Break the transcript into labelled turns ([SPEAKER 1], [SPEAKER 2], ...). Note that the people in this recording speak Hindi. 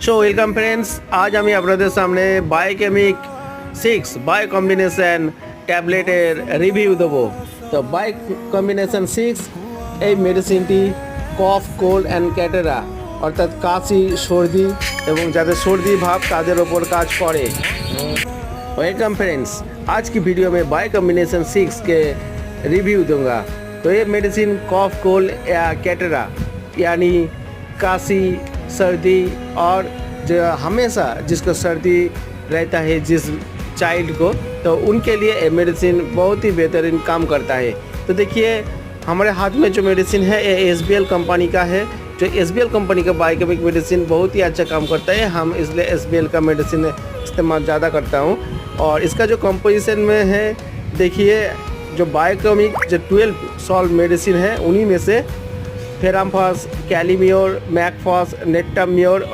[SPEAKER 1] সো ওয়েলকাম ফ্রেন্ডস, আজ আমি আপনাদের সামনে বায়োকেমিক 6 বায়ো কম্বিনেশন ট্যাবলেটের রিভিউ দেবো। তো বায়ো কম্বিনেশন 6 এই মেডিসিনটি কফ, কোল্ড অ্যান্ড ক্যাটেরা অর্থাৎ কাশি, সর্দি এবং যাদের सर्दी भाव তাদের ওপর কাজ করে। वेलकम फ्रेंड्स, आज की वीडियो में बायो कॉम्बिनेशन 6 के रिव्यू दूंगा। तो ये मेडिसिन कॉफ, कोल्ड या कैटरा यानी काशी, सर्दी और जो हमेशा जिसको सर्दी रहता है जिस चाइल्ड को, तो उनके लिए ये मेडिसिन बहुत ही बेहतरीन काम करता है। तो देखिए हमारे हाथ में जो मेडिसिन है ये SBL कंपनी का है। जो SBL कंपनी का बायोकेमिक मेडिसिन बहुत ही अच्छा काम करता है, हम इसलिए SBL का मेडिसिन इस्तेमाल ज़्यादा करता हूँ। और इसका जो कंपोजिशन में है देखिए, जो बायोकेमिक जो 12 सॉल्व मेडिसिन है उन्हीं में से फेरामफॉस, कैलीम्योर, मैकफॉस, नेट्टाम्योर और